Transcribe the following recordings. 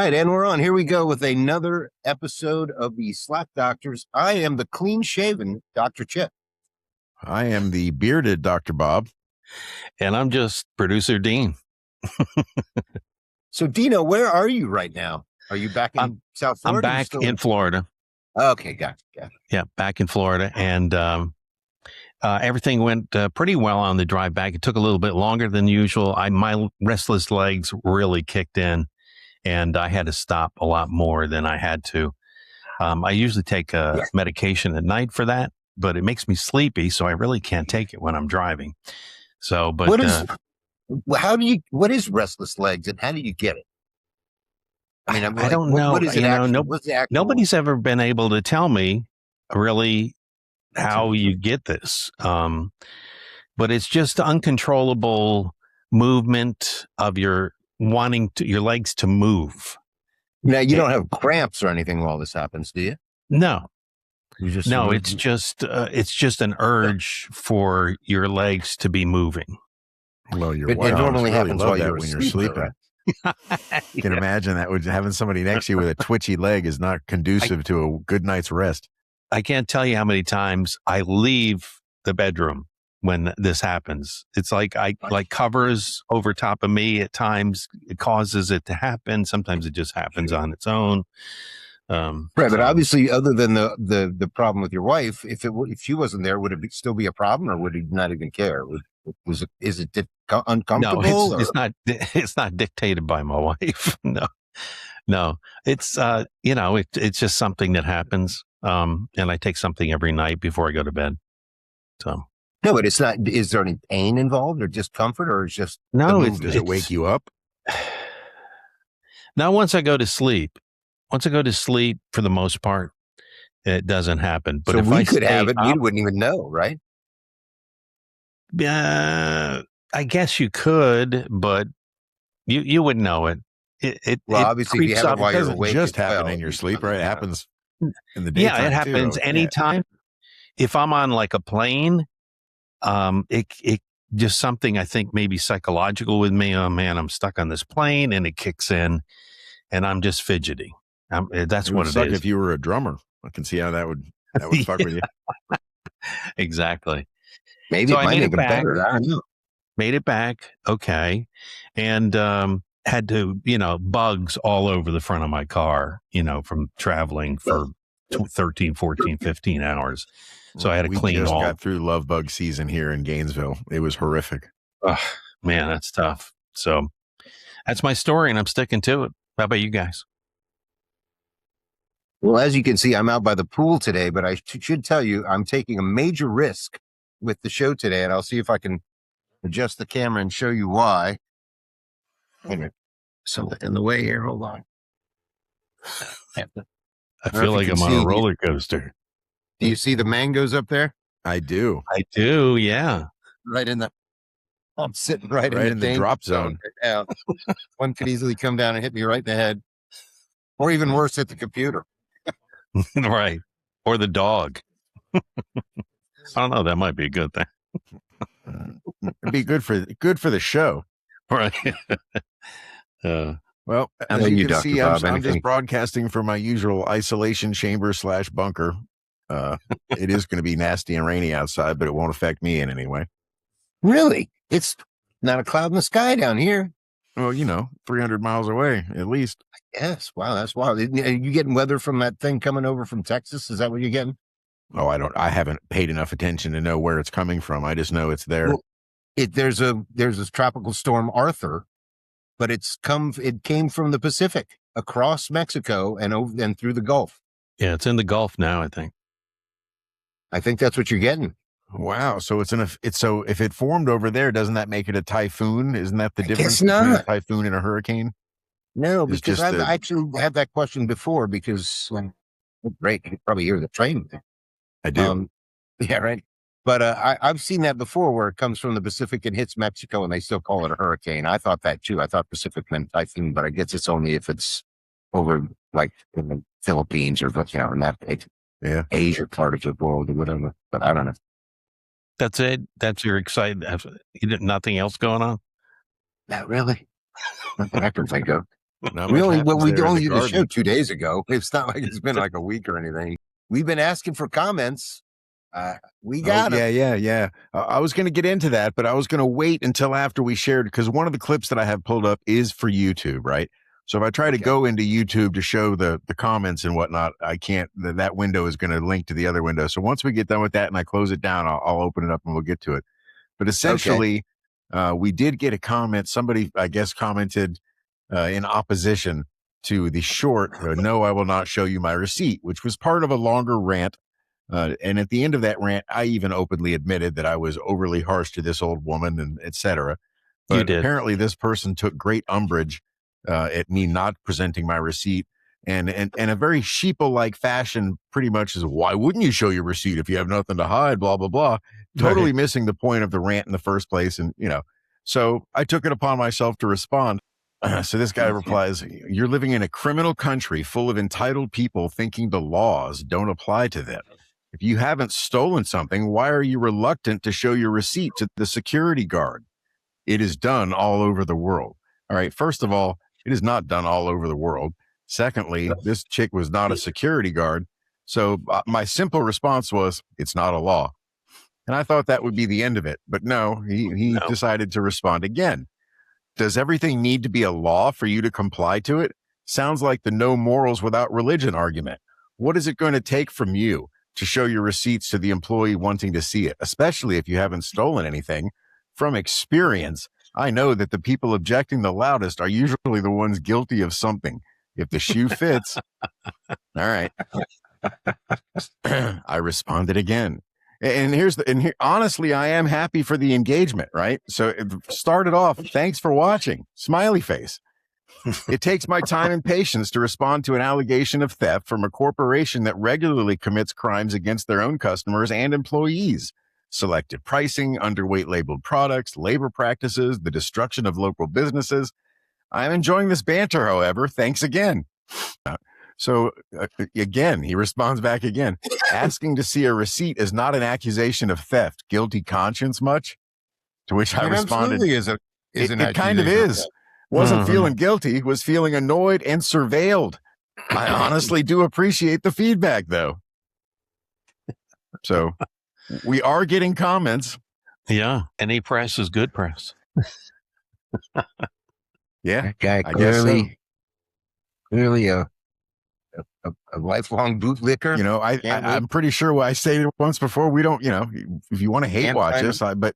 right, and we're on. Here we go with another episode of the Slack Doctors. I am the clean-shaven Dr. Chip. I am the bearded Dr. Bob. And I'm just producer Dean. So, Dino, where are you right now? Are you back in South Florida? I'm back in Florida. Okay, gotcha. Yeah, back in Florida. And everything went pretty well on the drive back. It took a little bit longer than usual. My restless legs really kicked in, and I had to stop a lot more than I had to. I usually take medication at night for that, but it makes me sleepy, so I really can't take it when I'm driving. So, but what is restless legs, and how do you get it? I mean, I don't know. What is it? Nobody's ever been able to tell me really how you get this. But it's just uncontrollable movement of your legs to move. Now, you don't have cramps or anything while this happens, do you? No. It's just an urge for your legs to be moving. Well, it normally happens while you're sleeping. Right? You can imagine that having somebody next to you with a twitchy leg is not conducive to a good night's rest. I can't tell you how many times I leave the bedroom when this happens. It's like covers over top of me. At times it causes it to happen. Sometimes it just happens on its own. Right, but obviously, other than the problem with your wife, if she wasn't there, would it still be a problem, or would he not even care? Is it uncomfortable? No, it's not dictated by my wife. No, it's it's just something that happens. And I take something every night before I go to bed. So no, but it's not. Is there any pain involved, or discomfort, or it's just does it wake you up? Now, once I go to sleep, for the most part, it doesn't happen. But so if we I could have it, you wouldn't even know, right? I guess you could, but you wouldn't know it. Obviously, if you have it while you're awake, it doesn't just happen in your sleep, right? It happens in the daytime. Yeah, it happens anytime. If I'm on like a plane, it just something I think maybe psychological with me. Oh man, I'm stuck on this plane, and it kicks in, and I'm just fidgety. That's what it is. If you were a drummer, I can see how that would fuck with you. Exactly. Maybe so it might make it better. I don't know. Made it back, okay, and had to, bugs all over the front of my car, from traveling for 13, 14, 15 hours. So I had to clean all. We just got through love bug season here in Gainesville. It was horrific. Oh, man, that's tough. So that's my story, and I'm sticking to it. How about you guys? Well, as you can see, I'm out by the pool today, but I should tell you, I'm taking a major risk with the show today, and I'll see if I can adjust the camera and show you why. Something in the way here. Hold on. I feel like I'm on a roller coaster. Do you see the mangoes up there? I do. Yeah. Right in I'm sitting right in the drop zone. Right now. One could easily come down and hit me right in the head, or even worse, hit the computer. Right. Or the dog. I don't know. That might be a good thing. It'd be good for the show. Right. Well, as you can see, I'm just broadcasting from my usual isolation chamber / bunker. It is going to be nasty and rainy outside, but it won't affect me in any way. Really? It's not a cloud in the sky down here. Well, 300 miles away at least. Yes. Wow, that's wild. Are you getting weather from that thing coming over from Texas? Is that what you're getting? Oh, I haven't paid enough attention to know where it's coming from. I just know it's there. Well, there's this tropical storm Arthur, but it came from the Pacific across Mexico and through the Gulf. Yeah, it's in the Gulf now, I think. I think that's what you're getting. Wow. So so if it formed over there, doesn't that make it a typhoone? Isn't that the difference between a typhoon and a hurricane? No, because I've actually had that question before, because great, you could probably hear the train. I do. Yeah, right. But I've seen that before, where it comes from the Pacific and hits Mexico, and they still call it a hurricane. I thought that too. I thought Pacific meant typhoon, but I guess it's only if it's over like in the Philippines or in that Asia part of the world or whatever. But I don't know. That's it. That's your excitement. Nothing else going on? Not really. Not that I can think of. Not We much only happens there in the did the show garden. 2 days ago. It's not like it's been like a week or anything. We've been asking for comments. We got it. Yeah. I was going to get into that, but I was going to wait until after we shared, because one of the clips that I have pulled up is for YouTube, right? So if I try to go into YouTube to show the comments and whatnot, I can't. That window is going to link to the other window. So once we get done with that and I close it down, I'll open it up and we'll get to it. But essentially, we did get a comment. Somebody, I guess, commented in opposition to the short, "No, I will not show you my receipt," which was part of a longer rant. And at the end of that rant, I even openly admitted that I was overly harsh to this old woman and etc. You But did. apparently this person took great umbrage at me not presenting my receipt, and a very sheeple-like fashion pretty much is, "Why wouldn't you show your receipt if you have nothing to hide, blah, blah, blah." Totally missing the point of the rant in the first place. And, so I took it upon myself to respond. So this guy replies, "You're living in a criminal country full of entitled people thinking the laws don't apply to them. If you haven't stolen something, why are you reluctant to show your receipt to the security guard? It is done all over the world." All right. First of all, it is not done all over the world. Secondly, this chick was not a security guard. So my simple response was, "It's not a law." And I thought that would be the end of it. But no, he decided to respond again. "Does everything need to be a law for you to comply to it? Sounds like the no morals without religion argument. What is it going to take from you to show your receipts to the employee wanting to see it, especially if you haven't stolen anything? From experience, I know that the people objecting the loudest are usually the ones guilty of something. If the shoe fits." All right. I responded again. And honestly, I am happy for the engagement, right? So it started off, "Thanks for watching," smiley face. "It takes my time and patience to respond to an allegation of theft from a corporation that regularly commits crimes against their own customers and employees. Selective pricing, underweight labeled products, labor practices, the destruction of local businesses. I am enjoying this banter, however. Thanks again." So again, he responds back again, "Asking to see a receipt is not an accusation of theft. Guilty conscience much?" To which I responded, it kind of is. Wasn't feeling guilty, was feeling annoyed and surveilled. I honestly do appreciate the feedback, though. So we are getting comments. Yeah. Any press is good press. Yeah. That guy clearly a lifelong bootlicker. I'm pretty sure I stated it once before. We don't, if you want to hate watch us, but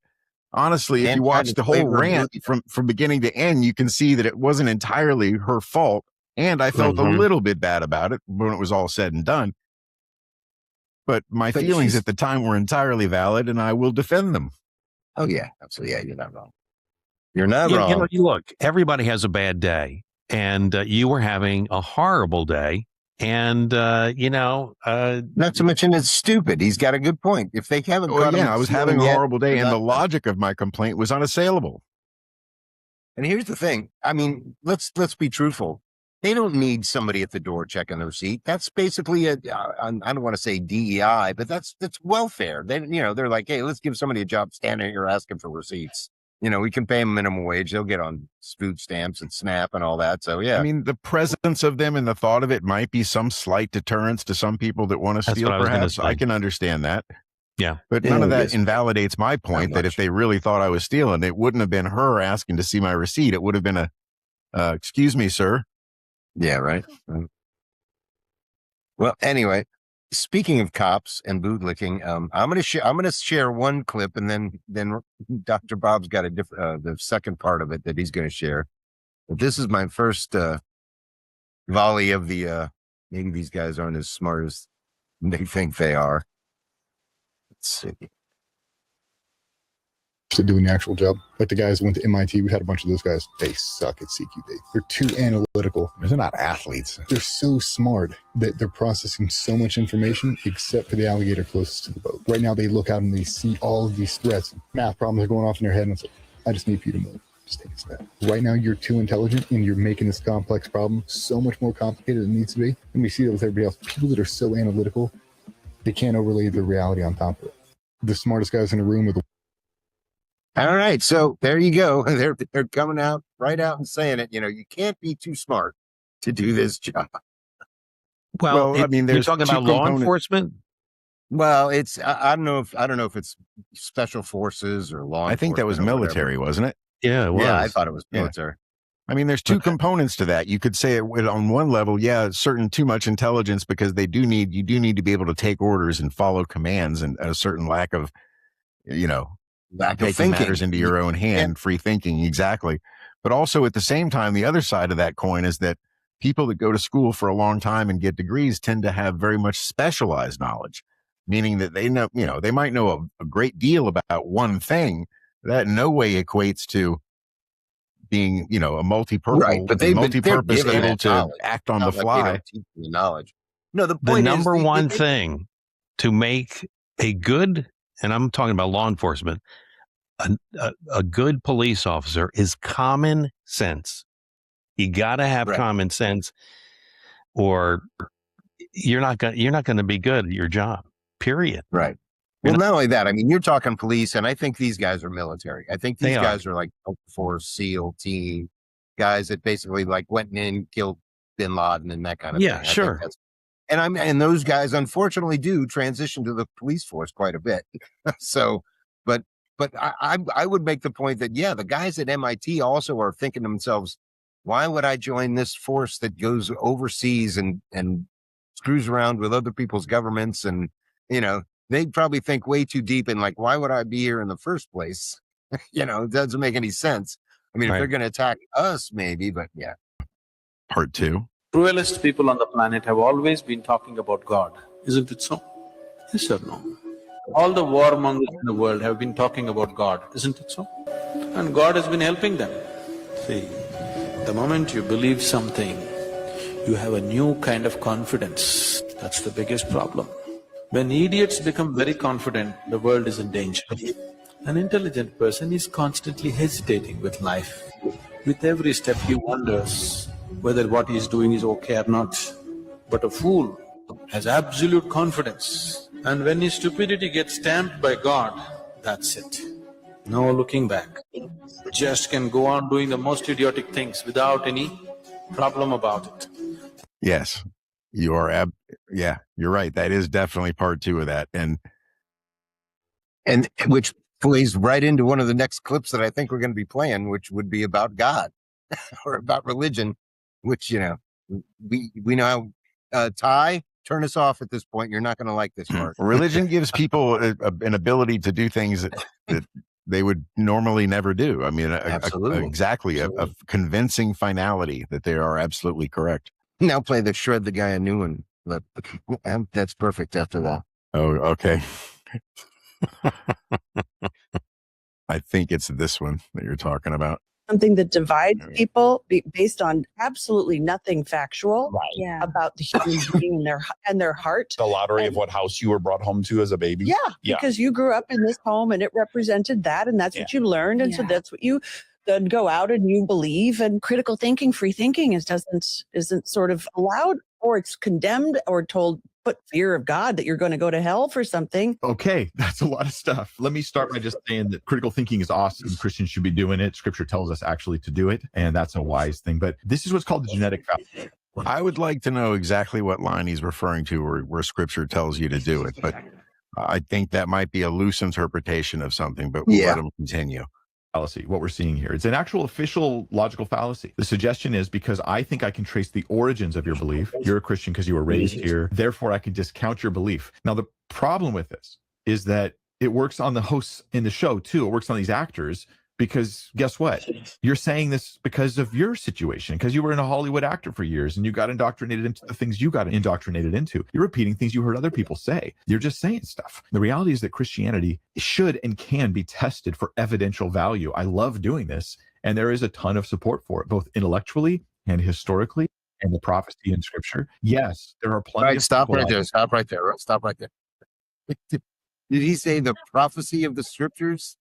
honestly, if you watch the whole rant from beginning to end, you can see that it wasn't entirely her fault. And I felt a little bit bad about it when it was all said and done. But my feelings at the time were entirely valid, and I will defend them. Oh, yeah. Absolutely. Yeah, you're not wrong. You're not wrong. Look, everybody has a bad day, and you were having a horrible day. And, not to mention it's stupid. He's got a good point. If they haven't caught him, I was having a horrible day, and the logic of my complaint was unassailable. And here's the thing. I mean, let's be truthful. They don't need somebody at the door checking the receipt. That's basically I don't want to say DEI, but that's welfare. They're like, "Hey, let's give somebody a job standing here asking for receipts. We can pay them minimum wage. They'll get on food stamps and SNAP and all that." So, yeah. I mean, the presence of them and the thought of it might be some slight deterrence to some people that want to steal, perhaps. I can understand that. Yeah. But none of that invalidates my point that if they really thought I was stealing, it wouldn't have been her asking to see my receipt. It would have been "Excuse me, sir." Yeah, right. Well, anyway, speaking of cops and bootlicking, I'm gonna share one clip, and then Dr. Bob's got the second part of it that he's going to share. But this is my first volley of the. Maybe these guys aren't as smart as they think they are. Let's see. To doing the actual job. Like the guys who went to MIT, we had a bunch of those guys. They suck at CQB. They're too analytical. They're not athletes. They're so smart that they're processing so much information except for the alligator closest to the boat. Right now, they look out and they see all of these threats. Math problems are going off in their head, and it's like, "I just need for you to move. Just take a step." Right now, you're too intelligent, and you're making this complex problem so much more complicated than it needs to be. And we see that with everybody else. People that are so analytical, they can't overlay the reality on top of it. The smartest guys in the room are the All right. So there you go. They're coming out right out and saying it. You can't be too smart to do this job. Well, I mean, you're there's talking two about law components. enforcement. Well, I don't know if it's special forces or law I think that was enforcement or whatever. military, wasn't it? Yeah, it was. Yeah, I thought it was Yeah. military. I mean, there's two components to that. You could say it on one level, yeah, certain too much intelligence, because you do need to be able to take orders and follow commands, and a certain lack of, Lack of taking thinking. matters into your own hand, free thinking, exactly. But also at the same time, the other side of that coin is that people that go to school for a long time and get degrees tend to have very much specialized knowledge, meaning that they know, they might know a great deal about one thing. That in no way equates to being, a multi-purpose, Right, but they're multi-purpose, given able that to knowledge. act on the Not like they fly. don't teach you the knowledge. No, the The point number is one thing to make a good, and I'm talking about law enforcement, a good police officer is common sense. You got to have Right. common sense, or you're not going to be good at your job. Period. Right. Well, not only that, I mean, you're talking police, and I think these guys are military. I think these guys are like Force, SEAL team guys that basically like went in, killed bin Laden and that kind of thing. Yeah, sure. And those guys unfortunately do transition to the police force quite a bit. So, but I would make the point that, yeah, the guys at MIT also are thinking to themselves, why would I join this force that goes overseas and screws around with other people's governments? And, they probably think way too deep and like, why would I be here in the first place? It doesn't make any sense. I mean, if they're going to attack us, maybe, but yeah. Part two. Cruelest people on the planet have always been talking about God, isn't it so? Yes or no? All the warmongers in the world have been talking about God, isn't it so? And God has been helping them. See, the moment you believe something, you have a new kind of confidence. That's the biggest problem. When idiots become very confident, the world is in danger. An intelligent person is constantly hesitating with life. With every step he wonders whether what he is doing is okay or not. But a fool has absolute confidence. And when his stupidity gets stamped by God, that's it. No looking back. Just can go on doing the most idiotic things without any problem about it. Yes, you are. Yeah, you're right. That is definitely part two of that. And which plays right into one of the next clips that I think we're going to be playing, which would be about God or about religion, which, we know how, Ty, turn us off at this point. You're not going to like this part. Religion gives people an ability to do things that they would normally never do. I mean, exactly. A convincing finality that they are absolutely correct. Now play the shred the guy a new one. That's perfect after that. Oh, okay. I think it's this one that you're talking about. Something that divides people based on absolutely nothing factual about the human being and their heart. The lottery of what house you were brought home to as a baby. Yeah, because you grew up in this home and it represented that, and that's what you learned, and so that's what you then go out and you believe. And critical thinking, free thinking isn't sort of allowed, or it's condemned or told. But fear of God that you're going to go to hell for something. Okay, that's a lot of stuff. Let me start by just saying that critical thinking is awesome. Christians should be doing it. Scripture tells us actually to do it, and that's a wise thing. But this is what's called the genetic fallacy. I would like to know exactly what line he's referring to where Scripture tells you to do it. But I think that might be a loose interpretation of something, but we'll let him continue. Fallacy, what we're seeing here. It's an actual official logical fallacy. The suggestion is, because I think I can trace the origins of your belief, you're a Christian because you were raised here, therefore I can discount your belief. Now, the problem with this is that it works on the hosts in the show too. It works on these actors, because guess what? You're saying this because of your situation, because you were in a Hollywood actor for years and you got indoctrinated into the things you got indoctrinated into. You're repeating things you heard other people say. You're just saying stuff. The reality is that Christianity should and can be tested for evidential value. I love doing this, and there is a ton of support for it, both intellectually and historically, and the prophecy in Scripture. Yes, there are plenty of Stop right there. Stop right there. Did he say the prophecy of the Scriptures?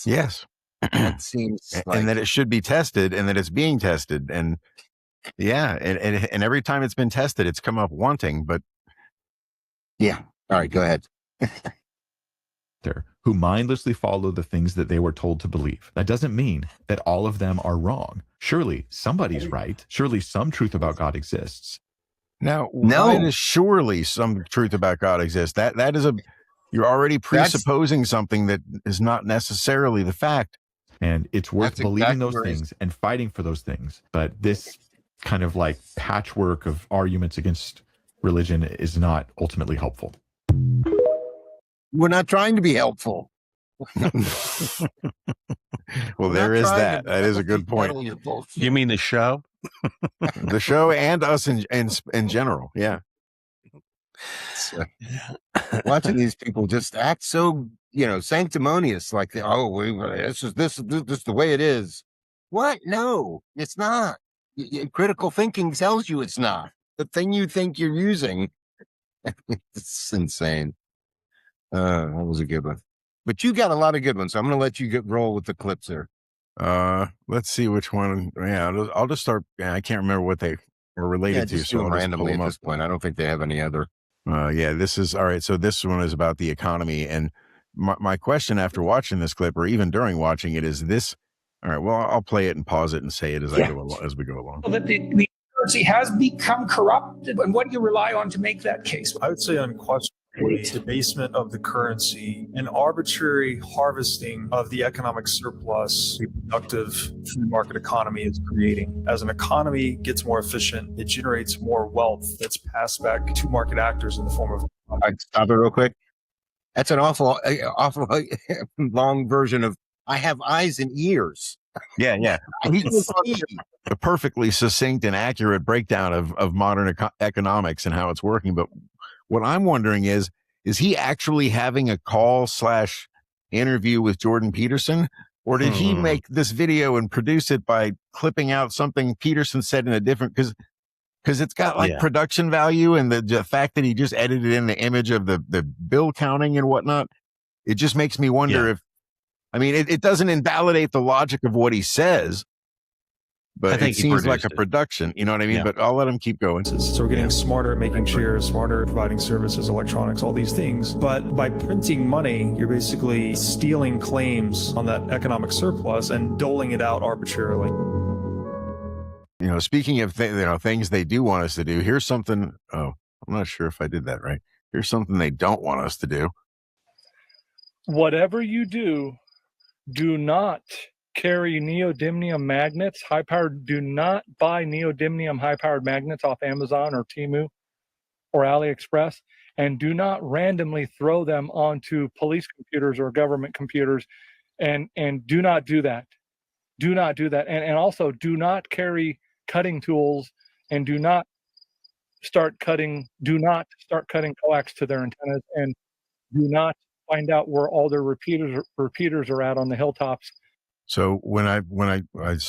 Yes. That seems like... And that it should be tested, and that it's being tested, and and every time it's been tested, it's come up wanting. But all right, go ahead. who mindlessly follow the things that they were told to believe. That doesn't mean that all of them are wrong. Surely somebody's right. Surely some truth about God exists. Now, why does surely some truth about God exist? That is you're already presupposing something that is not necessarily the fact. And it's worth believing those things and fighting for those things. But this kind of like patchwork of arguments against religion is not ultimately helpful. We're not trying to be helpful. Well, there is that. That is a good point. You mean the show? The show and us in general. Yeah. Watching these people just act so, sanctimonious, like this is the way it is. What? No, it's not. Critical thinking tells you it's not. The thing you think you're using. It's insane. That was a good one. But you got a lot of good ones, so I'm going to let you roll with the clips here. Let's see which one. Yeah, I'll just start. Yeah, I can't remember what they were related to. So randomly at this point, I don't think they have any other. Yeah, this is all right. So this one is about the economy, and my question after watching this clip, or even during watching it, is this. All right. Well, I'll play it and pause it and say it as we go along. That the currency has become corrupt, and what do you rely on to make that case? I would say unquestionably debasement of the currency and arbitrary harvesting of the economic surplus the productive free market economy is creating. As an economy gets more efficient, it generates more wealth that's passed back to market actors in the form of. I'd stop it real quick. That's an awful long version of I have eyes and ears. Yeah. A perfectly succinct and accurate breakdown of modern economics and how it's working. But what I'm wondering is he actually having a call/interview with Jordan Peterson? Or did he make this video and produce it by clipping out something Peterson said in a different, because it's got production value, and the fact that he just edited in the image of the bill counting and whatnot, it just makes me wonder if, I mean, it doesn't invalidate the logic of what he says, but I think it seems like a production, you know what I mean? Yeah. But I'll let him keep going. So we're getting smarter at making shares, smarter at providing services, electronics, all these things. But by printing money, you're basically stealing claims on that economic surplus and doling it out arbitrarily. Speaking of things they do want us to do, here's something. Oh, I'm not sure if I did that right. Here's something they don't want us to do. Whatever you do, do not carry neodymium magnets, high-powered. Do not buy neodymium high-powered magnets off Amazon or Temu or AliExpress, and do not randomly throw them onto police computers or government computers, and do not do that. Do not do that, and also do not carry cutting tools, and do not start cutting coax to their antennas, and do not find out where all their repeaters are at on the hilltops. So when I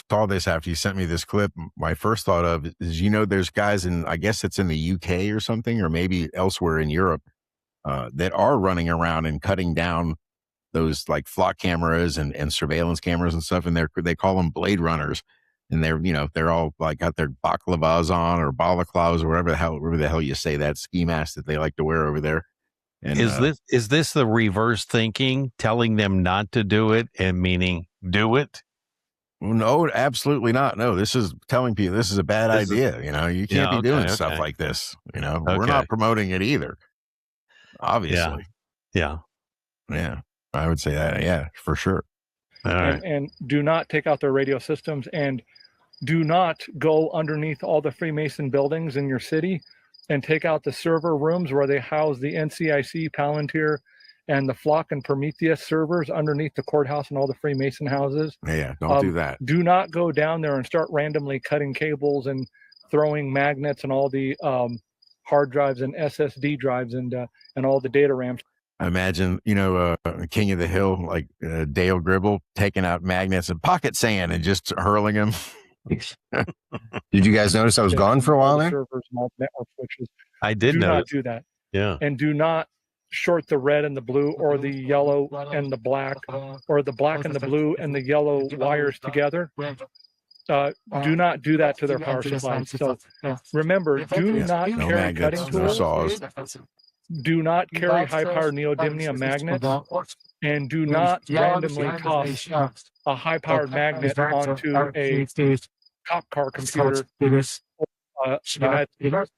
saw this after you sent me this clip, my first thought of is, there's guys in, I guess it's in the UK or something, or maybe elsewhere in Europe, that are running around and cutting down those like flock cameras and surveillance cameras and stuff. And they call them Blade Runners. And they're all like got their baklavas on, or balaclavas, or whatever the hell you say, that ski mask that they like to wear over there. And, is this the reverse thinking, telling them not to do it and meaning do it? No, absolutely not. No, this is telling people this is a bad idea. You can't be doing stuff like this. We're not promoting it either. Obviously. Yeah. I would say that. Yeah, for sure. All right. And do not take out their radio systems, and do not go underneath all the Freemason buildings in your city and take out the server rooms where they house the NCIC, Palantir, and the Flock and Prometheus servers underneath the courthouse and all the Freemason houses. Yeah, don't do that. Do not go down there and start randomly cutting cables and throwing magnets and all the hard drives and SSD drives and all the data RAMs. I imagine, King of the Hill, like Dale Gribble, taking out magnets and pocket sand and just hurling them. Did you guys notice I was gone for a while there? Servers and all network switches. I did do notice. Not do that. Yeah. And do not short the red and the blue, or the yellow and the black, or the black and the blue and the yellow wires together. Do not do that to their power supplies. So remember, do not carry cutting tools. do not carry high-powered neodymium magnets, and do not randomly toss a high-powered magnet onto a cop car computer.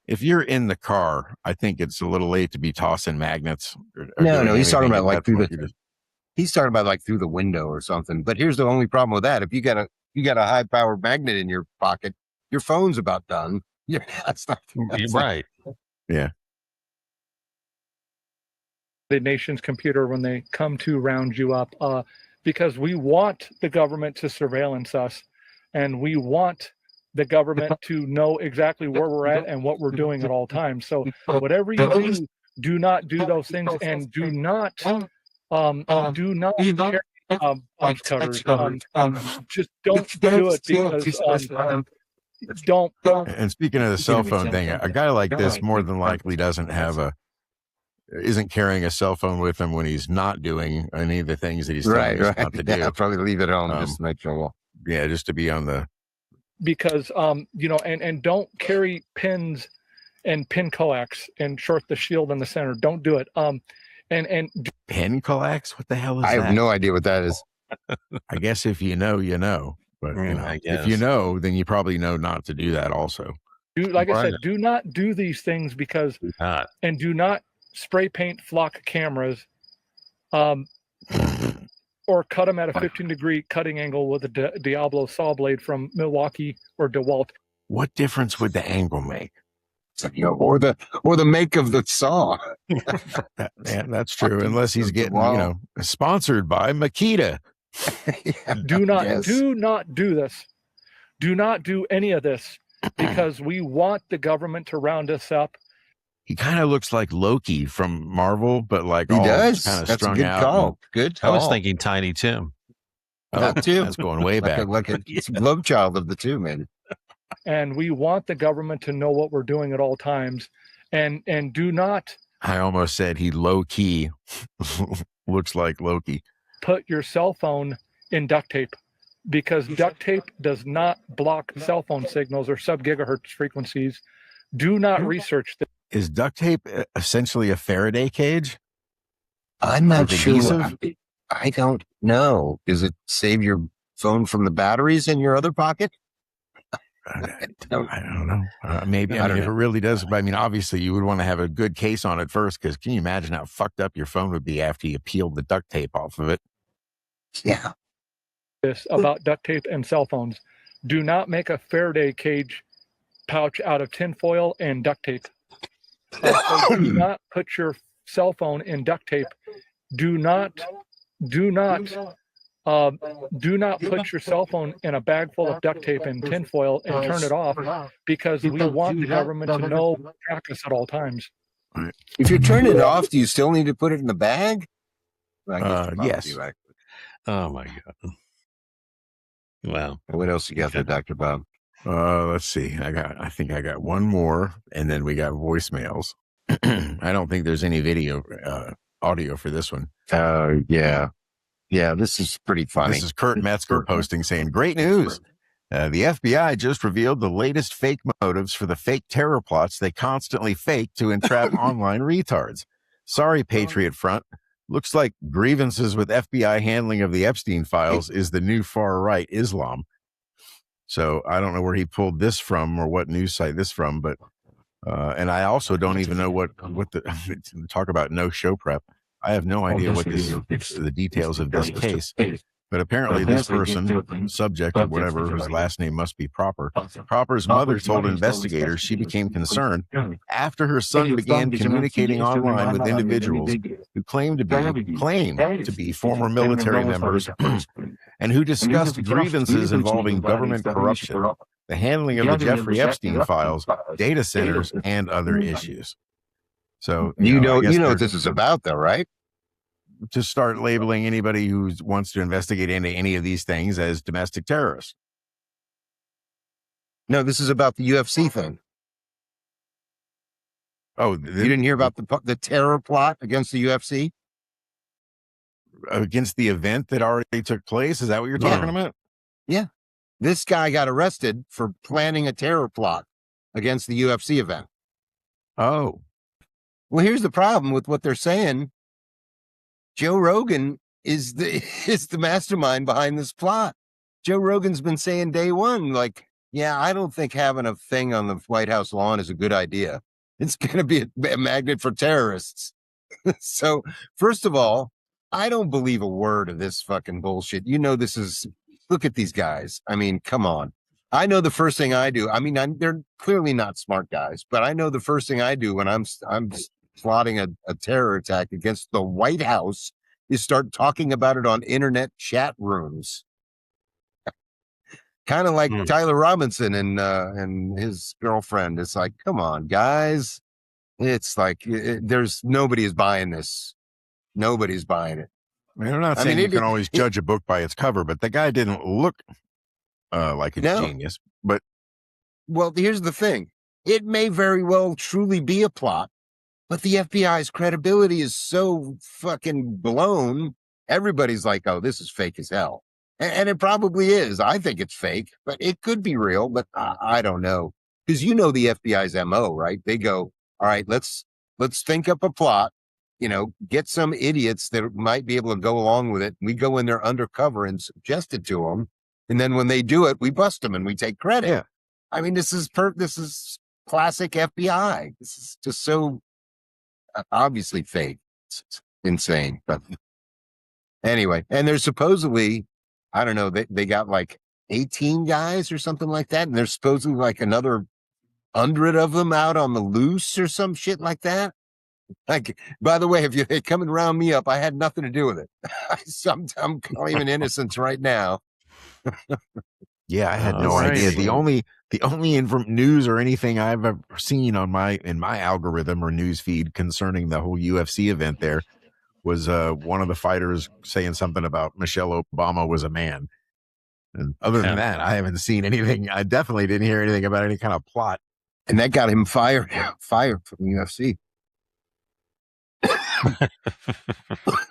If you're in the car, I think it's a little late to be tossing magnets. Or No, doing he's talking anything about at like that through point. the. You're just- He's talking about like through the window or something. But here's the only problem with that: if you got a high powered magnet in your pocket, your phone's about done. Yeah, that's not Right. Yeah. The nation's computer when they come to round you up, because we want the government to surveillance us, and we want the government to know exactly where we're at and what we're doing at all times. So whatever you do not do those things, and do not carry punch cutters. Just don't do it, because don't. And speaking of the cell phone thing, a guy like this more than likely isn't carrying a cell phone with him when he's not doing any of the things that he's telling us not to do. Yeah, probably leave it home just to make sure. Well, yeah, just to be on the. Because and don't carry pins and pin coax and short the shield in the center. Don't do it. And Pin coax? What the hell is I that? have no idea what that is. I guess if you know, you know. But if you know, then you probably know not to do that also. I said, do not do these things, because and do not spray paint flock cameras, or cut them at a 15-degree cutting angle with a Diablo saw blade from Milwaukee or DeWalt. What difference would the angle make? Or the make of the saw. Yeah, that's true. Unless he's getting, sponsored by Makita. Do not do this. Do not do any of this, because we want the government to round us up. He kind of looks like Loki from Marvel, but like he does. Kind of That's strung a good out. call. Good call. I was thinking Tiny Tim. That too. That's going way back. Like a love child of the two, man. And we want the government to know what we're doing at all times, and do not. I almost said he low key looks like Loki. Put your cell phone in duct tape, because duct tape does not block cell phone signals or sub-gigahertz frequencies. Do not research this. Is duct tape essentially a Faraday cage? I'm not sure. I don't know. Does it save your phone from the batteries in your other pocket? I don't know. Maybe. I mean, if it really does, I mean, obviously you would want to have a good case on it first, because can you imagine how fucked up your phone would be after you peeled the duct tape off of it? Yeah. This about duct tape and cell phones. Do not make a Faraday cage pouch out of tinfoil and duct tape. So do not put your cell phone in duct tape. Do not put your cell phone in a bag full of duct tape and tinfoil and turn it off, because we want the government to know, track us at all times. If you turn it off, do you still need to put it in the bag? Yes. Oh my God. Wow. What else you got there, Dr. Bob? Let's see. I think I got one more, and then we got voicemails. I don't think there's any audio for this one. Yeah. Yeah, this is pretty funny. This is Kurt Metzger posting saying, "Great news. The FBI just revealed the latest fake motives for the fake terror plots they constantly fake to entrap online retards. Sorry, Patriot Front. Looks like grievances with FBI handling of the Epstein files is the new far-right Islam." So I don't know where he pulled this from or what news site this from, but and I also don't even know what the talk about no show prep. I have no idea what the details of this case, but apparently this person, subject or whatever, whose last name must be Proper's mother told investigators she became concerned after her son began communicating online with individuals who claimed to be former military members and who discussed grievances involving government corruption, the handling of the Jeffrey Epstein files, data centers, and other issues. So you know what this is about, though, right? To start labeling anybody who wants to investigate into any of these things as domestic terrorists. No, this is about the UFC thing. Oh, you didn't hear about the terror plot against the UFC? Against the event that already took place? Is that what you're talking about? Yeah. This guy got arrested for planning a terror plot against the UFC event. Oh. Well, here's the problem with what they're saying. Joe Rogan is the mastermind behind this plot. Joe Rogan's been saying day one, like, yeah, I don't think having a thing on the White House lawn is a good idea. It's going to be a magnet for terrorists. So, first of all, I don't believe a word of this fucking bullshit. You know, look at these guys. I mean, come on. I know the first thing I do. I mean, they're clearly not smart guys, but I know the first thing I do when I'm plotting a terror attack against the White House is start talking about it on internet chat rooms. Kind of like Tyler Robinson and his girlfriend. It's like, come on, guys. It's like nobody is buying this. Nobody's buying it. I mean, I'm not saying you can always judge a book by its cover, but the guy didn't look like a genius. But well, here's the thing: it may very well truly be a plot, but the FBI's credibility is so fucking blown. Everybody's like, "Oh, this is fake as hell," and it probably is. I think it's fake, but it could be real. But I don't know, because you know the FBI's MO, right? They go, "All right, let's think up a plot." You know, get some idiots that might be able to go along with it. We go in there undercover and suggest it to them. And then when they do it, we bust them and we take credit. Yeah. I mean, this is classic FBI. This is just so obviously fake. It's insane. But anyway, and there's supposedly, I don't know, they got like 18 guys or something like that. And there's supposedly like another 100 of them out on the loose or some shit like that. Like, by the way, if you're coming round me up, I had nothing to do with it. I'm claiming innocence right now. Yeah, I had no idea. The only news or anything I've ever seen in my algorithm or news feed concerning the whole UFC event there was one of the fighters saying something about Michelle Obama was a man. And other than that, I haven't seen anything. I definitely didn't hear anything about any kind of plot. And that got him fired from the UFC.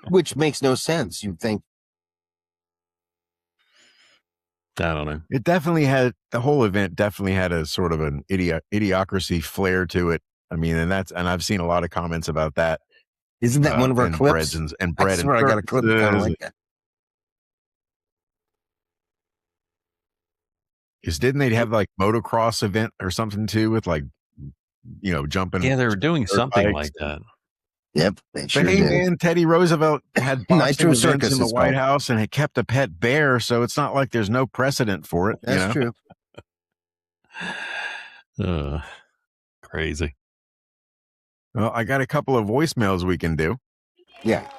Which makes no sense. You'd think. I don't know. It definitely had, the whole event definitely had a sort of an idiocracy flair to it. I mean, and I've seen a lot of comments about that. Isn't that one of our clips? And bread I swear I got a clip kind of like that. Didn't they have like motocross event or something too with like, you know, jumping? Yeah, they were doing something like that. Yep. But hey, man, Teddy Roosevelt had boxing events in the White House and had kept a pet bear, so it's not like there's no precedent for it. That's true. Crazy. Well, I got a couple of voicemails we can do. Yeah.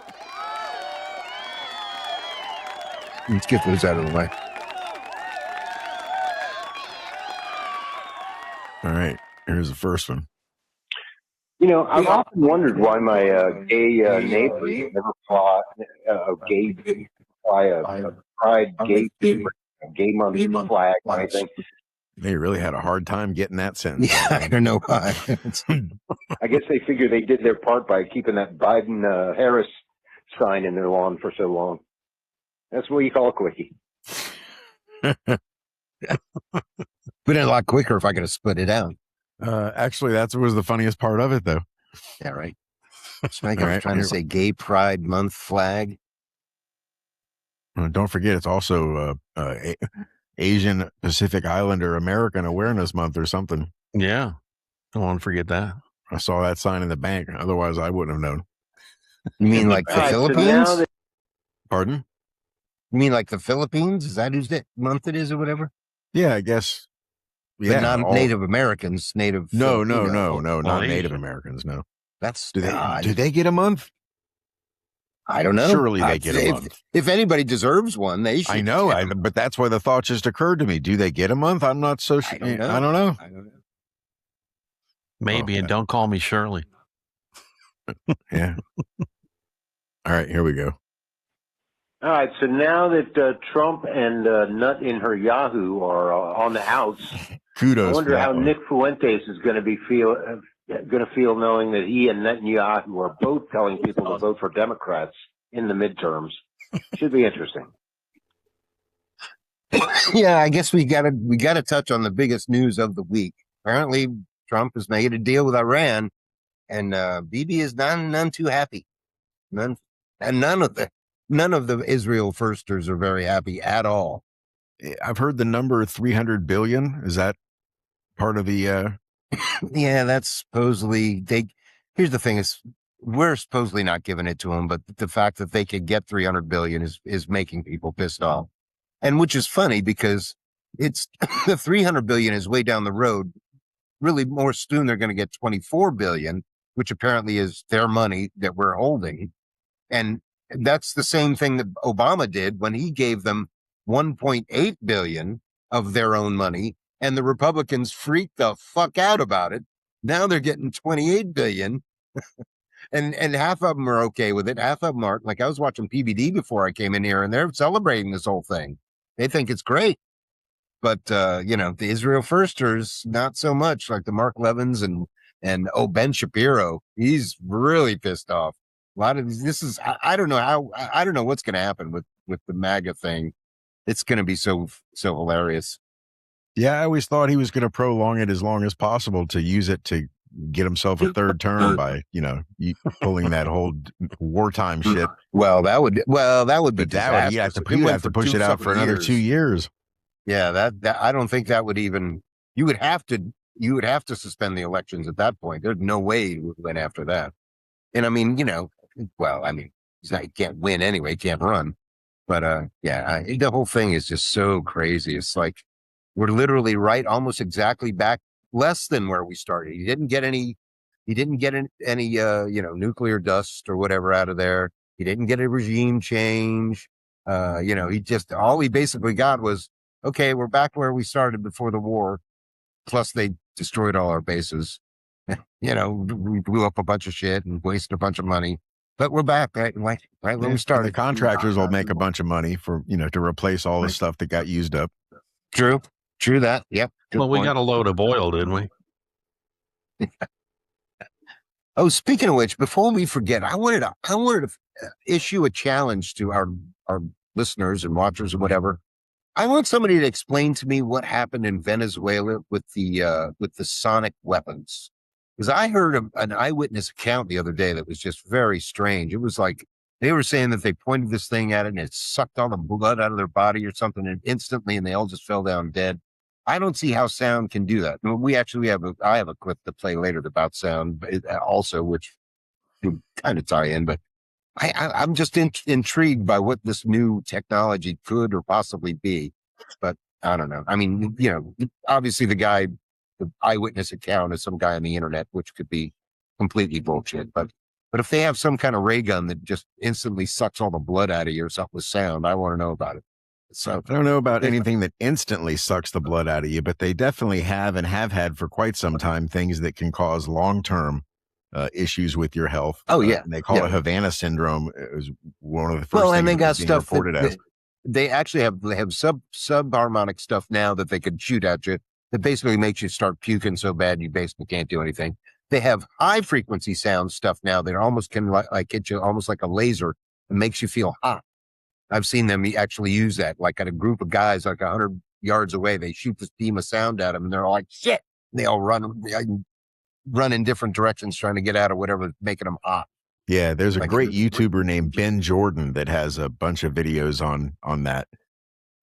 Let's get those out of the way. All right. Here's the first one. You know, I've often wondered why my gay neighbors never fly a pride gay month flag or anything. They really had a hard time getting that sentence. Yeah, I don't know why. I guess they figure they did their part by keeping that Biden-Harris sign in their lawn for so long. That's what you call a quickie. Been a lot quicker if I could have split it out. Actually, that was the funniest part of it, though. Yeah, right. So I was trying to say Gay Pride Month flag. Don't forget, it's also Asian Pacific Islander American Awareness Month or something. Yeah. Don't want to forget that. I saw that sign in the bank. Otherwise, I wouldn't have known. You mean like the Philippines? So Pardon? You mean like the Philippines? Is that whose month it is or whatever? Yeah, I guess. But not Native Americans, Native. No, not Native Americans. No. That's do they get a month? I don't know. Surely they get a month. If anybody deserves one, they should. I know, but that's why the thought just occurred to me. Do they get a month? I'm not so sure. I don't know. Maybe, and don't call me Shirley. Yeah. All right, here we go. All right, so now that Trump and Nut in her Yahoo are on the outs, kudos. I wonder how Nick Fuentes is going to feel knowing that he and Netanyahu are both telling people to vote for Democrats in the midterms. Should be interesting. Yeah, I guess we gotta touch on the biggest news of the week. Apparently, Trump has made a deal with Iran, and Bibi is none too happy. None of the Israel firsters are very happy at all. I've heard the number 300 billion. Is that part of the? Yeah, that's supposedly here's the thing is we're supposedly not giving it to them, but the fact that they could get 300 billion is making people pissed off. And which is funny because it's the 300 billion is way down the road. Really more soon they're going to get 24 billion, which apparently is their money that we're holding. And that's the same thing that Obama did when he gave them 1.8 billion of their own money. And the Republicans freaked the fuck out about it. Now they're getting 28 billion. and half of them are okay with it. Half of them aren't. Like I was watching PBD before I came in here and they're celebrating this whole thing. They think it's great. But, the Israel firsters, not so much, like the Mark Levins and Ben Shapiro. He's really pissed off. A lot of this I don't know what's going to happen with the MAGA thing. It's going to be so hilarious. Yeah, I always thought he was going to prolong it as long as possible to use it to get himself a third term by, pulling that whole wartime shit. Well, that would be you'd have to push it out for another 2 years. Yeah, that I don't think that would even. You would have to suspend the elections at that point. There's no way he would win after that. And I mean, he can't win anyway. He can't run. But the whole thing is just so crazy. It's like we're literally right, almost exactly back, less than where we started. He didn't get any nuclear dust or whatever out of there. He didn't get a regime change. All he basically got was, okay, we're back where we started before the war. Plus, they destroyed all our bases. We blew up a bunch of shit and wasted a bunch of money. But we're back right where we started. The contractors will make a bunch of money for to replace all the stuff that got used up. True that. Yep. Well, we got a load of oil, didn't we? Oh, speaking of which, before we forget, I wanted to issue a challenge to our listeners and watchers and whatever. I want somebody to explain to me what happened in Venezuela with the sonic weapons. Because I heard an eyewitness account the other day that was just very strange. It was like they were saying that they pointed this thing at it and it sucked all the blood out of their body or something, and instantly, and they all just fell down dead. I don't see how sound can do that. I have a clip to play later about sound also, which would kind of tie in, but I'm just intrigued by what this new technology could or possibly be, but I don't know. I mean, obviously the eyewitness account is some guy on the internet, which could be completely bullshit. But if they have some kind of ray gun that just instantly sucks all the blood out of you or something with sound, I want to know about it. So I don't know about anything that instantly sucks the blood out of you, but they definitely have and have had for quite some time things that can cause long-term issues with your health. Oh yeah, and they call it Havana Syndrome. It was one of the first. Well, things and they got being stuff reported as. They actually have subharmonic stuff now that they could shoot at you that basically makes you start puking so bad you basically can't do anything. They have high frequency sound stuff now that almost can like hit you almost like a laser and makes you feel hot. I've seen them actually use that, like at a group of guys, like 100 yards away. They shoot this beam of sound at them, and they're like, "Shit!" They all run in different directions, trying to get out of whatever's making them hot. Yeah, there's a great YouTuber named Ben Jordan that has a bunch of videos on that,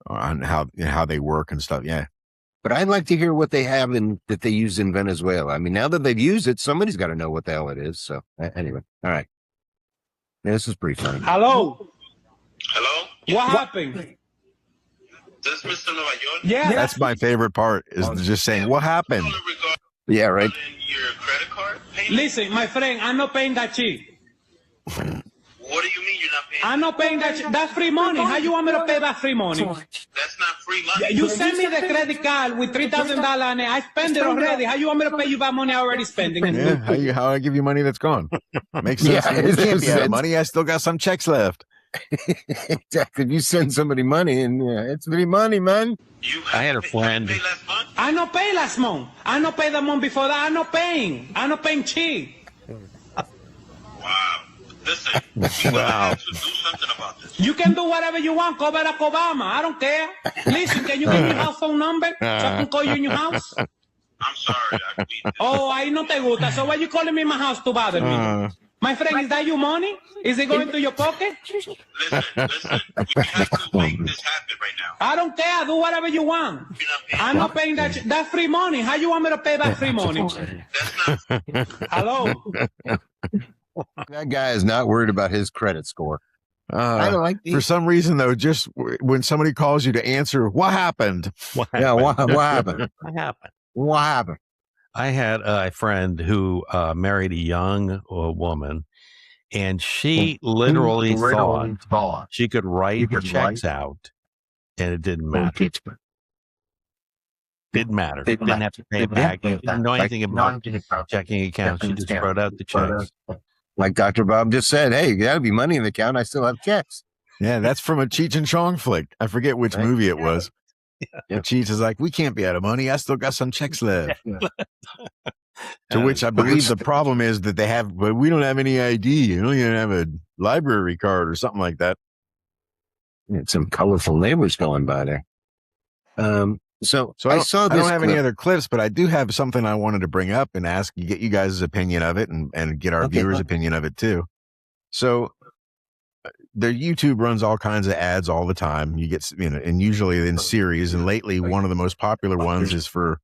on how they work and stuff. Yeah, but I'd like to hear what they have that they use in Venezuela. I mean, now that they've used it, somebody's got to know what the hell it is. So anyway, all right, this is pretty funny. Hello. What happened? This Mr. Nueva York? Yeah. That's my favorate part, is just saying, what happened? Yeah, right. Your credit card payment? Listen, my friend, I'm not paying that shit. What do you mean you're not paying? I'm not paying that shit. That's free money. How you want me to pay that free money? That's not free money. You send me the credit card with $3,000 and I spend it already. How you want me to pay you that money I already spending? Yeah, how I give you money that's gone? Makes sense. Yeah, it can't be out of money. I still got some checks left. Exactly. If you send somebody money and it's free money, man. I had a friend. I not pay last month. I not pay the month before that. I'm not paying cheap. Wow. Listen, wow. do something about this. You can do whatever you want. Call Barack Obama. I don't care. Listen, can you give me your house phone number so I can call you in your house? I'm sorry. I mean, Oh, ahí no te gusta. So why you calling me in my house to bother me? My friend, is that your money? Is it going to your pocket? listen. We have to make this happen right now. I don't care. Do whatever you want. You're not paying. I'm not paying that free money. How you want me to pay that free money? That's not. Hello? That guy is not worried about his credit score. I don't like for some reason though, just when somebody calls you to answer, what happened? Yeah, what happened? What happened? What happened? I had a friend who married a young woman, and she literally thought she could write the checks out, and it didn't matter. Didn't matter. Didn't have to pay back. Didn't know anything about checking accounts. She just wrote out the checks. Like Dr. Bob just said, hey, you gotta be money in the account. I still have checks. Yeah, that's from a Cheech and Chong flick. I forget which movie it was. Yeah. Cheech is like, we can't be out of money. I still got some checks left. To which I believe the problem is that they have, but we don't have any ID. You don't even have a library card or something like that. Some colorful neighbors going by there. So I saw this. I don't have any other clips, but I do have something I wanted to bring up and ask you, get you guys' opinion of it, and get our viewers' opinion of it too. So their YouTube runs all kinds of ads all the time. You get, and usually in series. And lately, one of the most popular ones is for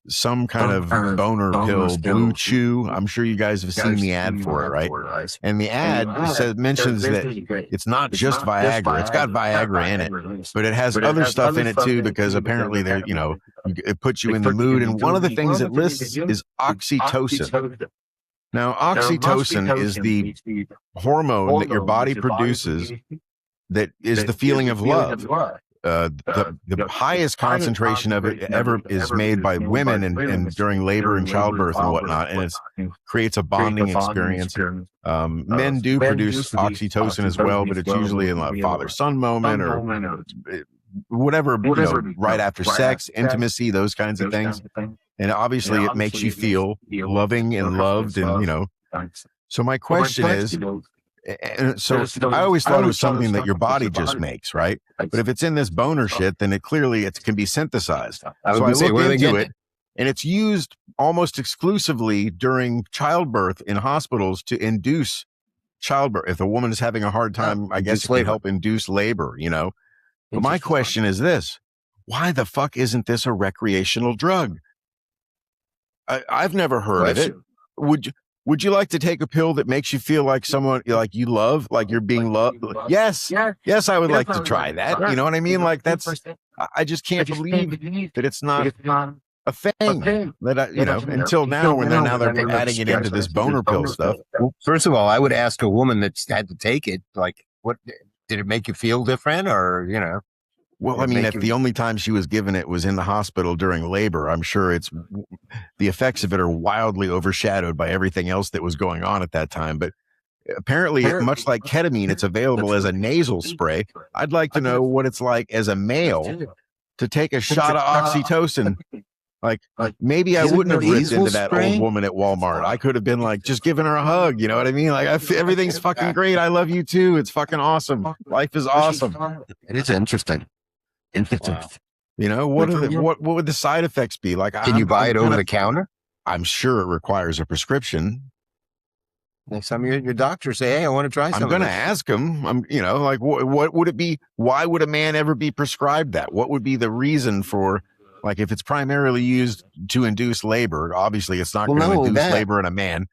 some kind of boner pill, Blue Chew. I'm sure you guys have seen the ad for it, right? And the ad mentions that it's not just Viagra. It's got Viagra in it, but it has other stuff in it too, because apparently they're, it puts you in the mood. And one of the things it lists is oxytocin. Now, oxytocin is the hormone that your body produces that is the feeling of love. The highest concentration of it ever is made by women and during labor and childbirth and whatnot, and it creates a bonding experience. Men do produce oxytocin as well, but it's usually in a father-son moment or whatever, right after sex, intimacy, those kinds of things. And obviously it makes you feel loving and loved, and so my question is, so I always thought it was something that your body just makes, right? But if it's in this boner shit, then it clearly can be synthesized. So I looked into it, and it's used almost exclusively during childbirth in hospitals to induce childbirth. If a woman is having a hard time, I guess it can help induce labor, But my question is this: why the fuck isn't this a recreational drug? I've never heard of it. Would you like to take a pill that makes you feel like someone, like you love, like you're being loved? Yes, I would like to try that. You know what I mean? Like I just can't believe that it's not a thing that until now, when they're adding it into this boner pill stuff. Well, first of all, I would ask a woman that's had to take it, like, what did it make you feel different, or Well, I mean, if the only time she was given it was in the hospital during labor, I'm sure the effects of it are wildly overshadowed by everything else that was going on at that time. But apparently, much like ketamine, it's available as a nasal spray. I'd like to know what it's like as a male to take a shot of oxytocin. Like, maybe I wouldn't have ripped into that old woman at Walmart. I could have been like, just giving her a hug. You know what I mean? Like, everything's fucking great. I love you too. It's fucking awesome. Life is awesome. It is interesting. Wow. What would the side effects be? Like, can you buy it over the counter? I'm sure it requires a prescription. Next time your doctor say, "Hey, I want to try something," I'm going to ask him. Like, what would it be? Why would a man ever be prescribed that? What would be the reason for? Like, if it's primarily used to induce labor, obviously it's not going to induce labor in a man.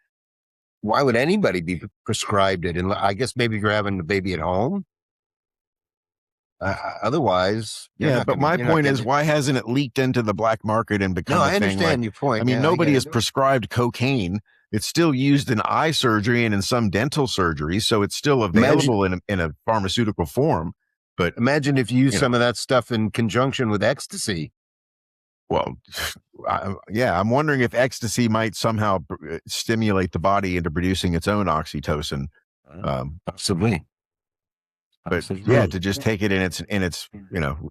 Why would anybody be prescribed it? And I guess maybe if you're having a baby at home. Otherwise, but my point is, why hasn't it leaked into the black market and become a thing? I understand your point. I mean, nobody is prescribed cocaine. It's still used in eye surgery and in some dental surgery, so it's still available in a pharmaceutical form. But imagine if you use some of that stuff in conjunction with ecstasy. Well, I'm wondering if ecstasy might somehow stimulate the body into producing its own oxytocin. Possibly. But to just take it in its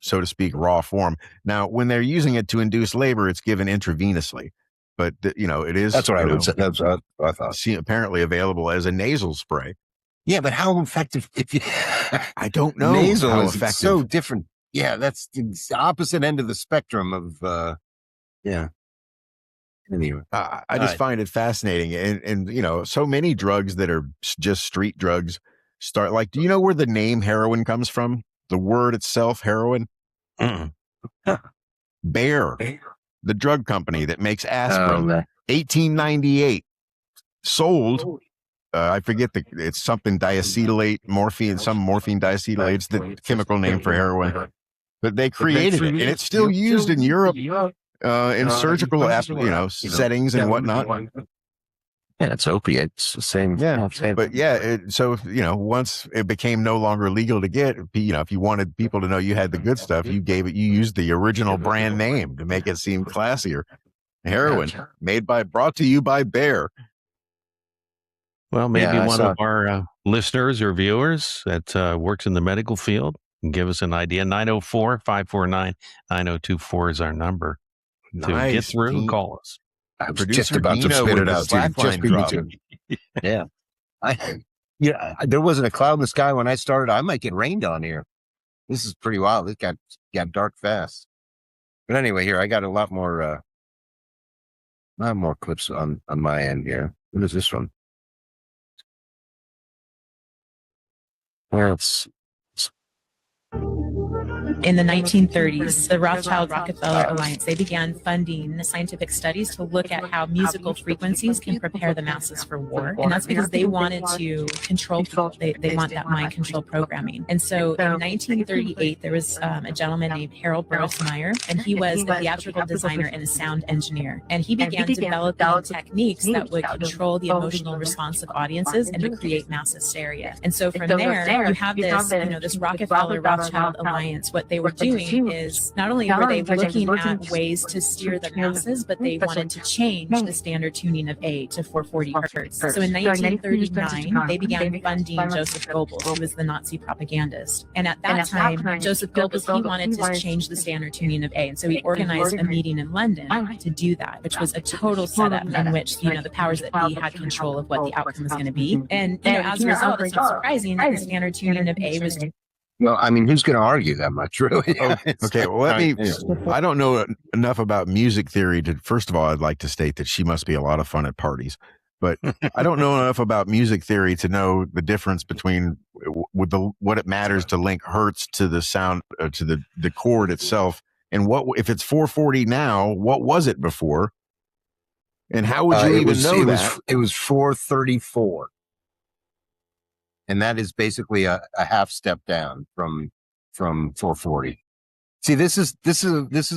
so to speak, raw form. Now, when they're using it to induce labor, it's given intravenously. But it is. That's what I would say. That's what I thought. Apparently available as a nasal spray. Yeah, but how effective? I don't know. Nasal how is effective. So different. Yeah, that's the opposite end of the spectrum of. Anyway, I just find it fascinating. And, you know, so many drugs that are just street drugs start like, do you know where the name heroin comes from? The word itself, heroin? Bayer, the drug company that makes aspirin, 1898, sold. I forget it's something diacetylate, morphine, some morphine diacetylate. It's the chemical name for heroin. But they created it, and it's still used in Europe in surgical, settings and whatnot. Yeah, it's opiates, the same. Yeah, but so you know, once it became no longer legal to get, you know, if you wanted people to know you had the good stuff, you used the original brand name to make it seem classier. Heroin, brought to you by Bayer. Well, maybe one of our listeners or viewers that works in the medical field can give us an idea. 904-549-9024 is our number to get through. Call us. I was just about to spit it out to you. Yeah. There wasn't a cloud in the sky when I started. I might get rained on here. This is pretty wild. It got dark fast. But anyway, here I got a lot more clips on my end here. What is this one? Well, it's In the 1930s, the Rothschild-Rockefeller Alliance, they began funding scientific studies to look at how musical frequencies can prepare the masses for war. And that's because they wanted to control people. They want that mind control programming. And so in 1938, there was a gentleman named Harold Meyer, and he was the theatrical designer and a sound engineer. And he began developing techniques that would control the emotional response of audiences and to create mass hysteria. And so from there, you have this, this Rockefeller-Rothschild Alliance. What they were doing is not only were they looking at ways to steer the masses, but they wanted to change the standard tuning of A to 440 hertz. So in 1939, they began funding Joseph Goebbels, who was the Nazi propagandist. And at that time, Joseph Goebbels, he wanted to change the standard tuning of A. And so he organized a meeting in London to do that, which was a total setup in which, the powers that be had control of what the outcome was going to be. And, as a result, it's not surprising that the standard tuning of A was... Well, I mean, who's going to argue that much, really? Okay, well, I don't know enough about music theory to, first of all, I'd like to state that she must be a lot of fun at parties. But I don't know enough about music theory to know the difference between what it matters to link hertz to the sound, to the chord itself. And if it's 440 now, what was it before? And how would you even know that? It was 434. And that is basically a half step down from 440. See, this is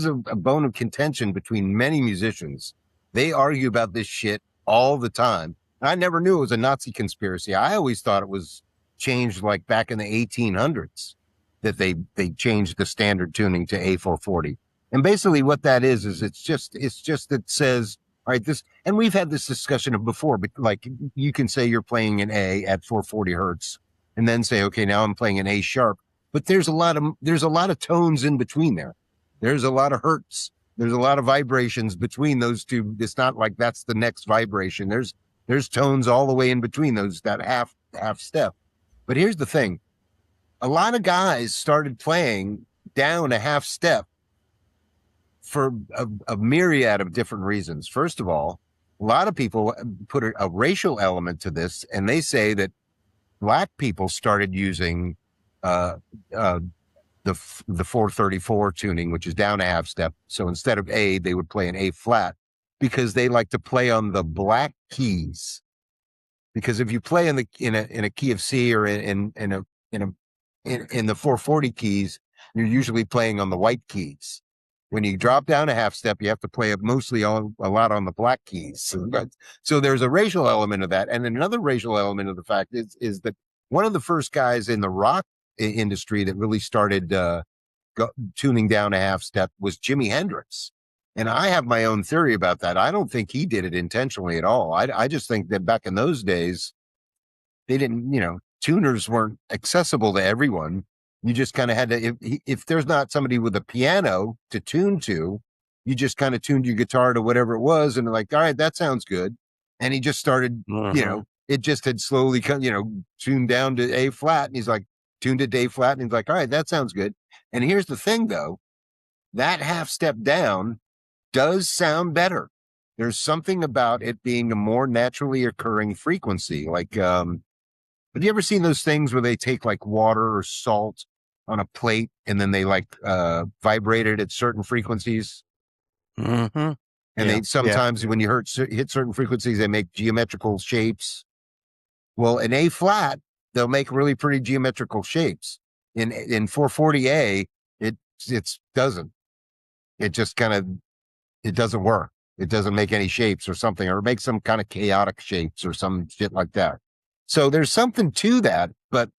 a bone of contention between many musicians. They argue about this shit all the time. I never knew it was a Nazi conspiracy. I always thought it was changed like back in the 1800s that they changed the standard tuning to A440. And basically what that is it's just that says, all right, and we've had this discussion before, but like you can say you're playing an A at 440 hertz and then say, okay, now I'm playing an A sharp, but there's a lot of tones in between there. There's a lot of hertz. There's a lot of vibrations between those two. It's not like that's the next vibration. There's tones all the way in between that half step. But here's the thing. A lot of guys started playing down a half step for a myriad of different reasons. First of all, a lot of people put a racial element to this, and they say that Black people started using the 434 tuning, which is down a half step. So instead of A, they would play an A flat because they like to play on the black keys. Because if you play in a key of C or in the 440 keys, you're usually playing on the white keys. When you drop down a half step, you have to play it mostly a lot on the black keys. So there's a racial element of that. And another racial element of the fact is that one of the first guys in the rock industry that really started tuning down a half step was Jimi Hendrix. And I have my own theory about that. I don't think he did it intentionally at all. I just think that back in those days, they didn't, tuners weren't accessible to everyone. You just kind of had to, if there's not somebody with a piano to tune to, you just kind of tuned your guitar to whatever it was. And like, all right, that sounds good. And he just started, it just had slowly, tuned down to A flat. And he's like, tuned it to A flat. And he's like, all right, that sounds good. And here's the thing though, that half step down does sound better There's something about it being a more naturally occurring frequency. Like, have you ever seen those things where they take like water or salt on a plate and then they like vibrate it at certain frequencies? Mm-hmm. And they sometimes when you hit certain frequencies, they make geometrical shapes. Well, in A flat, they'll make really pretty geometrical shapes. In 440A, it doesn't. It just kind of it doesn't work. It doesn't make any shapes or something, or make some kind of chaotic shapes or some shit like that. So there's something to that, but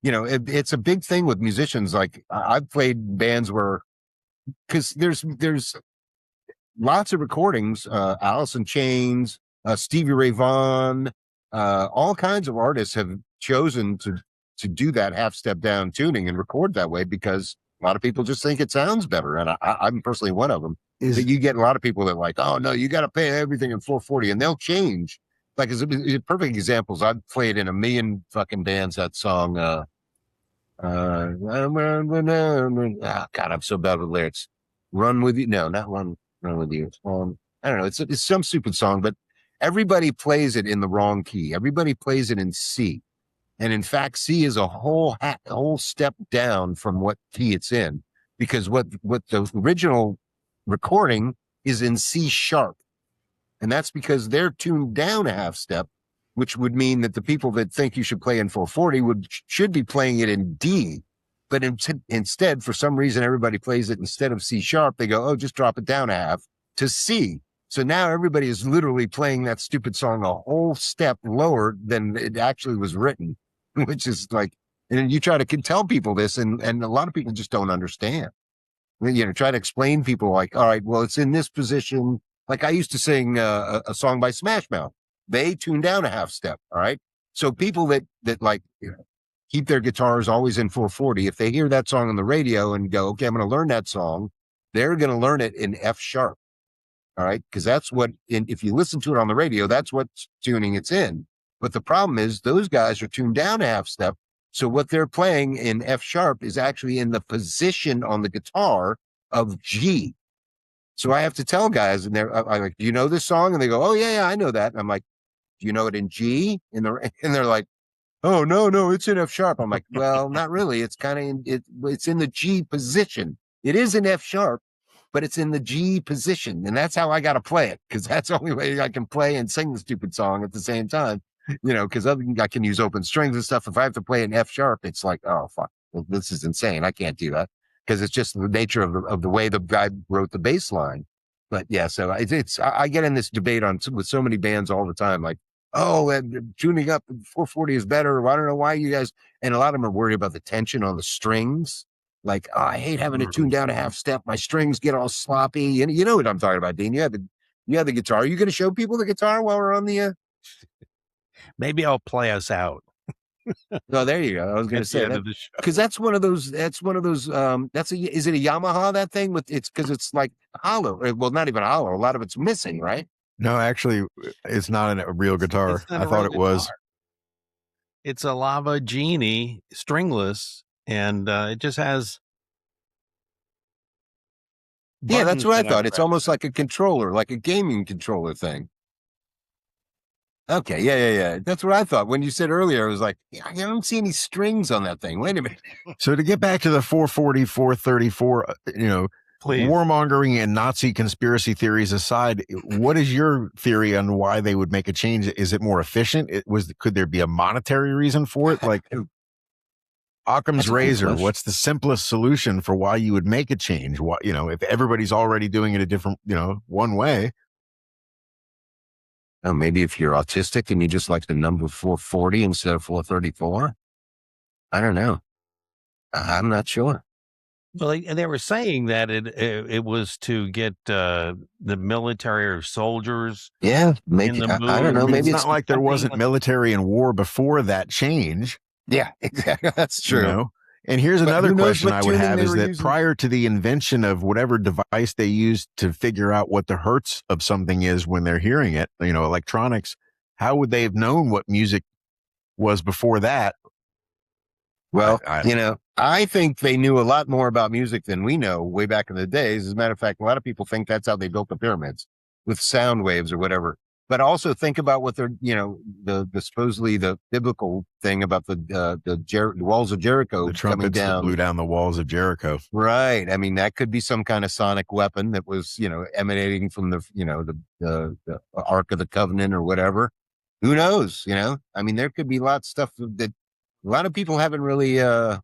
you know, it's a big thing with musicians. Like I've played bands where, because there's lots of recordings, Alice in Chains, Stevie Ray Vaughan, all kinds of artists have chosen to do that half step down tuning and record that way because a lot of people just think it sounds better. And I'm personally one of them. But you get a lot of people that are like, oh no, you got to pay everything in 440 and they'll change. Like as perfect examples, I've played in a million fucking bands that song. God, I'm so bad with lyrics. Run with you. No, not run with you. I don't know. It's some stupid song, but everybody plays it in the wrong key. Everybody plays it in C. And in fact, C is a whole step down from what key it's in, because what the original recording is in C sharp. And that's because they're tuned down a half step, which would mean that the people that think you should play in 440 should be playing it in D. But instead, for some reason, everybody plays it instead of C sharp. They go, oh, just drop it down a half to C. So now everybody is literally playing that stupid song a whole step lower than it actually was written, which is like, and you try to tell people this, and a lot of people just don't understand. You know, try to explain people like, all right, well, it's in this position. Like I used to sing a song by Smash Mouth. They tune down a half step. All right. So people that like, you know, keep their guitars always in 440, if they hear that song on the radio and go, okay, I'm going to learn that song, they're going to learn it in F sharp. All right. Because that's what, if you listen to it on the radio, that's what tuning it's in. But the problem is those guys are tuned down a half step. So what they're playing in F sharp is actually in the position on the guitar of G. So I have to tell guys, and I'm like, do you know this song? And they go, oh yeah, I know that. And I'm like, do you know it in G? And they're like, oh no, it's in F sharp. I'm like, well, not really. It's kind of it's in the G position. It is in F sharp, but it's in the G position, and that's how I got to play it, because that's the only way I can play and sing the stupid song at the same time. You know, because I can use open strings and stuff. If I have to play in F sharp, it's like, oh fuck, well, this is insane. I can't do that, because it's just the nature of the way the guy wrote the bass line. But yeah, so I get in this debate with so many bands all the time, like, oh, and tuning up 440 is better. I don't know why you guys, and a lot of them are worried about the tension on the strings. Like, oh, I hate having to tune down a half step. My strings get all sloppy. And you know what I'm talking about, Dean. You have the guitar. Are you going to show people the guitar while we're on the? Maybe I'll play us out. Oh, there you go. I was going to say that, because that's one of those. Is it a Yamaha, that thing with because it's like hollow. Well, not even hollow. A lot of it's missing, right? No, actually, it's not a real guitar. I thought it was. It's a Lava Genie stringless, and it just has. Yeah, that's what I thought. It's almost like a controller, like a gaming controller thing. Okay, yeah. That's what I thought. When you said earlier, I was like, I don't see any strings on that thing. Wait a minute. So to get back to the 440, 434, please. Warmongering and Nazi conspiracy theories aside, what is your theory on why they would make a change? Is it more efficient? Could there be a monetary reason for it? Like Occam's razor, what's the simplest solution for why you would make a change? What, if everybody's already doing it a different, one way. Oh, maybe if you're autistic and you just like the number 440 instead of 434. I don't know. I'm not sure. Well, they were saying that it was to get the military or soldiers. Yeah, maybe. I don't know. Maybe it's not like there wasn't military and war before that change. Yeah, exactly. That's true. And here's another question I would have is that prior to the invention of whatever device they used to figure out what the hertz of something is when they're hearing it, electronics, how would they have known what music was before that? Well, I think they knew a lot more about music than we know way back in the days. As a matter of fact, a lot of people think that's how they built the pyramids. with sound waves or whatever. But also think about what they're, the supposedly the biblical thing about the walls of Jericho The coming trumpets that down. blew down the walls of Jericho. Right. I mean, that could be some kind of sonic weapon that was, emanating from the the Ark of the Covenant or whatever. Who knows? I mean, there could be lots of stuff that a lot of people haven't really, there's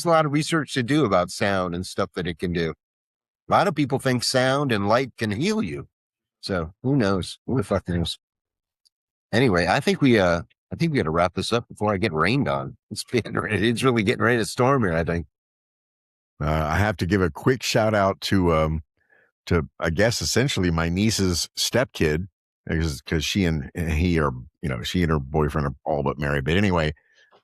a lot of research to do about sound and stuff that it can do. A lot of people think sound and light can heal you. So who knows? Who the fuck knows? Anyway, I think we got to wrap this up before I get rained on. It's really getting ready to storm here, I think. I have to give a quick shout out to I guess essentially my niece's stepkid, because she and he are, she and her boyfriend are all but married. But anyway,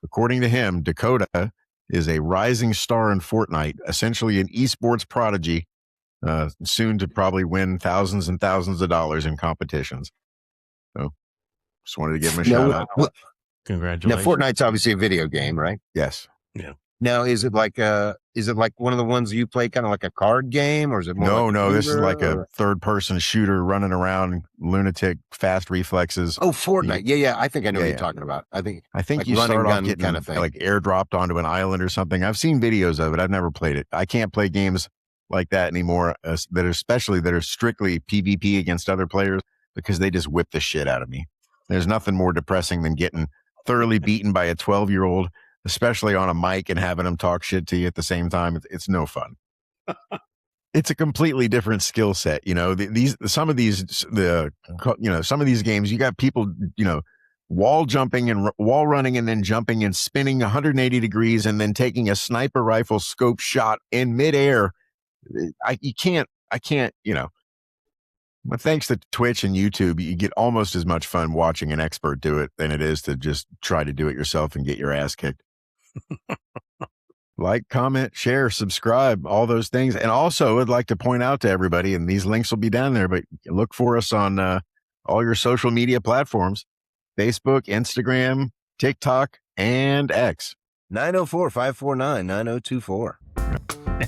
according to him, Dakota is a rising star in Fortnite, essentially an esports prodigy, soon to probably win thousands and thousands of dollars in competitions. So just wanted to give him a shout out. Congratulations. Now, Fortnite's obviously a video game, right? Yes. Yeah. Now, is it like one of the ones you play, kind of like a card game, or is it more? No, this is like a third-person shooter running around, lunatic, fast reflexes. Oh, Fortnite. Yeah. I think I know what you're talking about. I think like you start off getting kind of thing, like airdropped onto an island or something. I've seen videos of it. I've never played it. I can't play games like that anymore, that are strictly PvP against other players, because they just whip the shit out of me. There's nothing more depressing than getting thoroughly beaten by a 12-year-old, especially on a mic, and having them talk shit to you at the same time. It's no fun. It's a completely different skill set. Some of these games, you got people, wall jumping and wall running and then jumping and spinning 180 degrees and then taking a sniper rifle scope shot in midair. I can't, but thanks to Twitch and YouTube, you get almost as much fun watching an expert do it than it is to just try to do it yourself and get your ass kicked. Like, comment, share, subscribe, all those things. And also, I'd like to point out to everybody, and these links will be down there, but look for us on all your social media platforms: Facebook, Instagram, TikTok, and X. 904-549-9024.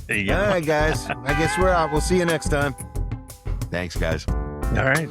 There you go. All right, guys. I guess we're out. We'll see you next time. Thanks, guys. All right.